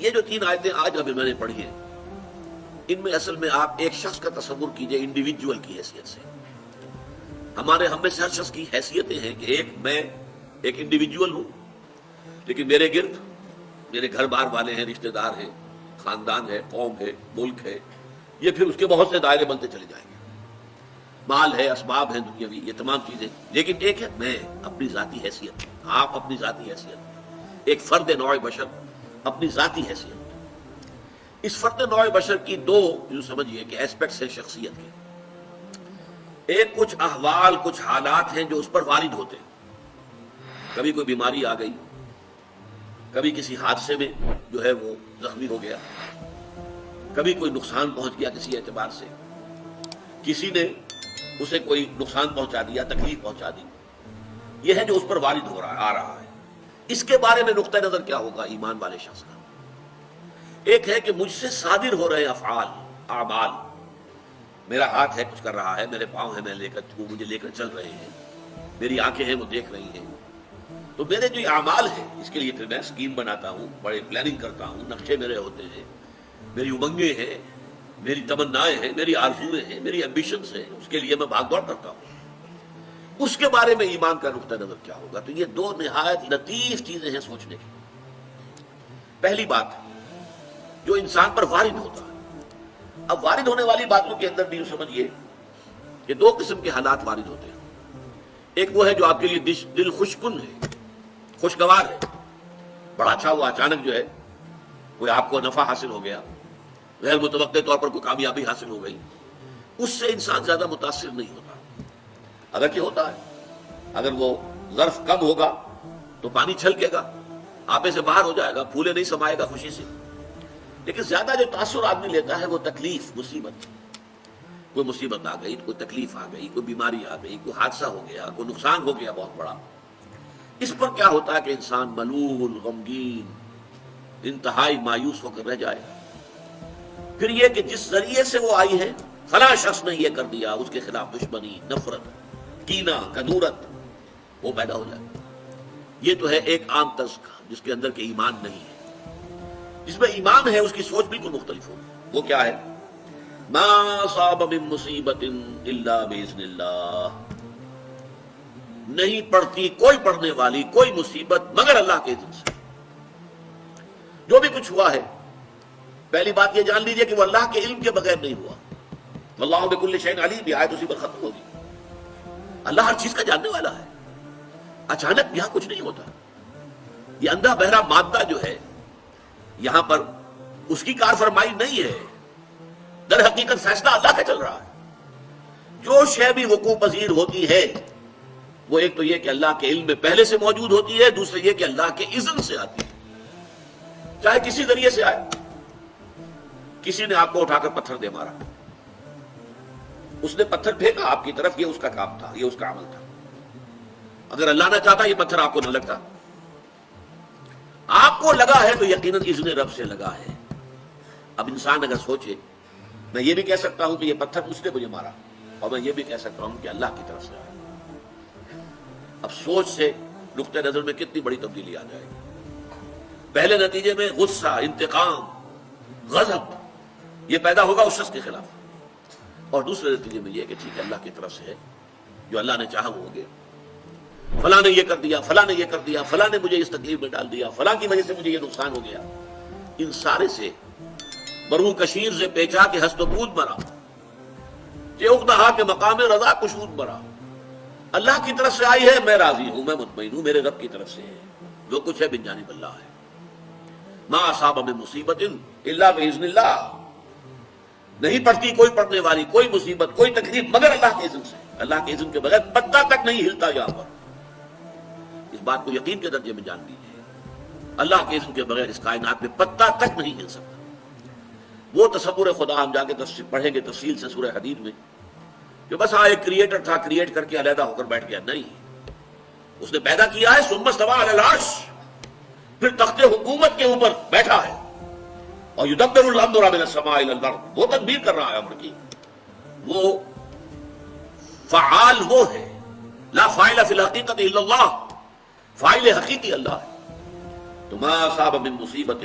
یہ جو 3 آیتیں آج ابھی میں نے پڑھی ہیں، ان میں اصل میں آپ ایک شخص کا تصور کیجئے انڈیویجول کی حیثیت سے. ہم میں سے ہر شخص کی حیثیتیں ہیں کہ میں ایک انڈیویجول ہوں، لیکن میرے گرد میرے گھر بار والے ہیں، رشتہ دار ہیں، خاندان ہے، قوم ہے، ملک ہے، یہ پھر اس کے بہت سے دائرے بنتے چلے جائیں گے. مال ہے، اسباب ہیں دنیاوی، یہ تمام چیزیں. لیکن ایک ہے میں اپنی ذاتی حیثیت، آپ اپنی ذاتی حیثیت، ایک فرد نوع بشر اپنی ذاتی حیثیت. اس فرد نوع بشر کی 2 جو سمجھیے کہ ایسپیکٹس ہیں شخصیت کے. ایک کچھ احوال، کچھ حالات ہیں جو اس پر وارد ہوتے ہیں. کبھی کوئی بیماری آ گئی، کبھی کسی حادثے میں جو ہے وہ زخمی ہو گیا، کبھی کوئی نقصان پہنچ گیا کسی اعتبار سے، کسی نے اسے کوئی نقصان پہنچا دیا، تکلیف پہنچا دی. یہ ہے جو اس پر وارد ہو رہا آ رہا ہے. اس کے بارے میں نقطہ نظر کیا ہوگا ایمان والے شخص کا؟ ایک ہے کہ مجھ سے صادر ہو رہے افعال، اعمال. میرا ہاتھ ہے کچھ کر رہا ہے، میرے پاؤں ہیں مجھے لے کر چل رہے ہیں، میری آنکھیں ہیں وہ دیکھ رہی ہیں. تو میرے جو اعمال ہیں اس کے لیے پھر میں سکیم بناتا ہوں، بڑے پلاننگ کرتا ہوں، نقشے میرے ہوتے ہیں، میری امنگیں ہیں، میری تمنائیں ہیں، میری آرزویں ہیں، میری ایمبیشنز ہیں، اس کے لیے میں بھاگ دوڑ کرتا ہوں. اس کے بارے میں ایمان کا نقطہ نظر کیا ہوگا؟ تو یہ 2 نہایت لطیف چیزیں ہیں سوچنے کی. پہلی بات جو انسان پر وارد ہوتا ہے. اب وارد ہونے والی باتوں کے اندر بھی سمجھیے کہ 2 قسم کے حالات وارد ہوتے ہیں. ایک وہ ہے جو آپ کے لیے دل خوشکن ہے، خوشگوار ہے، بڑا اچھا ہوا، اچانک جو ہے کوئی آپ کو نفع حاصل ہو گیا، غیر متوقع طور پر کوئی کامیابی حاصل ہو گئی. اس سے انسان زیادہ متاثر نہیں ہوتا. اگرچہ ہوتا ہے، اگر وہ ظرف کم ہوگا تو پانی چھلکے گا، آپے سے باہر ہو جائے گا، پھولے نہیں سمائے گا خوشی سے. لیکن زیادہ جو تاثر آدمی لیتا ہے وہ تکلیف، مصیبت. کوئی مصیبت آ گئی، کوئی تکلیف آ گئی، کوئی بیماری آ گئی، کوئی حادثہ ہو گیا، کوئی نقصان ہو گیا بہت بڑا. اس پر کیا ہوتا ہے کہ انسان ملول، غمگین، انتہائی مایوس ہو کر رہ جائے. پھر یہ کہ جس ذریعے سے وہ آئی ہے، فلاں شخص نے یہ کر دیا، اس کے خلاف دشمنی، نفرت، کینہ، کدورت وہ پیدا ہو جائے. یہ تو ہے ایک عام طرز کا جس کے اندر کہ ایمان نہیں ہے. جس میں ایمان ہے اس کی سوچ بالکل مختلف ہوگی. وہ کیا ہے؟ ما صاب من مصیبت الا باذن اللہ. نہیں پڑتی کوئی پڑھنے والی کوئی مصیبت مگر اللہ کے اذن سے. جو بھی کچھ ہوا ہے، پہلی بات یہ جان لیجئے کہ وہ اللہ کے علم کے بغیر نہیں ہوا. واللہ بکل شیء علیم، یہ آیت اسی پر ختم ہوگی. اللہ ہر چیز کا جاننے والا ہے. اچانک یہاں کچھ نہیں ہوتا. یہ اندھا بہرا مادہ جو ہے یہاں پر اس کی کار فرمائی نہیں ہے، در حقیقت فیصلہ اللہ کا چل رہا ہے. جو شے بھی وقوع پذیر ہوتی ہے وہ ایک تو یہ کہ اللہ کے علم میں پہلے سے موجود ہوتی ہے، دوسرے یہ کہ اللہ کے اذن سے آتی ہے. چاہے کسی ذریعے سے آئے. کسی نے آپ کو اٹھا کر پتھر دے مارا، اس نے پتھر پھینکا آپ کی طرف، یہ اس کا کام تھا، یہ اس کا عمل تھا. اگر اللہ نہ چاہتا یہ پتھر آپ کو نہ لگتا. آپ کو لگا ہے تو یقیناً اذن رب سے لگا ہے. اب انسان اگر سوچے، میں یہ بھی کہہ سکتا ہوں کہ یہ پتھر اس نے مجھے مارا، اور میں یہ بھی کہہ سکتا ہوں کہ اللہ کی طرف سے آیا. اب سوچ سے نقطہ نظر میں کتنی بڑی تبدیلی آ جائے گی. پہلے نتیجے میں غصہ، انتقام، غضب یہ پیدا ہوگا اس شخص کے خلاف، اور دوسرے نتیجے میں یہ کہ ٹھیک ہے اللہ کی طرف سے ہے، جو اللہ نے چاہا وہ ہو گیا. فلاں نے یہ کر دیا، فلاں نے یہ کر دیا، فلاں نے مجھے اس تکلیف میں ڈال دیا، فلاں کی وجہ سے مجھے یہ نقصان ہو گیا. ان سارے سے برو کشیر سے پیچا کہ ہست و بود مرا، کے مقام رضا کشود مرا. اللہ کی طرف سے آئی ہے، میں راضی ہوں، میں مطمئن ہوں، میرے رب کی طرف سے ہے. جو کچھ ہے من جانب اللہ ہے. ما اصاب من مصیبت الا باذن اللہ. نہیں پڑتی کوئی پڑھنے والی کوئی مصیبت، کوئی تکلیف مگر اللہ کے اذن سے. اللہ کے اذن کے بغیر پتہ تک نہیں ہلتا. یہاں پر اس بات کو یقین کے درجے میں جان لیجیے، اللہ کے اذن کے بغیر اس کائنات میں پتہ تک نہیں ہل سکتا. وہ تصور خدا ہم جا کے پڑھیں گے تفصیل سے سورہ حدید میں، کہ بس ہاں ایک کریٹر تھا، کریٹ کر کے علیحدہ ہو کر بیٹھ گیا. نہیں، اس نے پیدا کیا ہے، ثم استوى علی العرش، پھر تخت حکومت کے اوپر بیٹھا ہے، اور یدبر الامر من السماء الى الارض، وہ تدبیر کر رہا ہے امر کی. وہ فعال وہ ہے، لا فاعل فی الحقیقت الا اللہ، فاعل حقیقی اللہ ہے. تو ما اصاب من مصیبت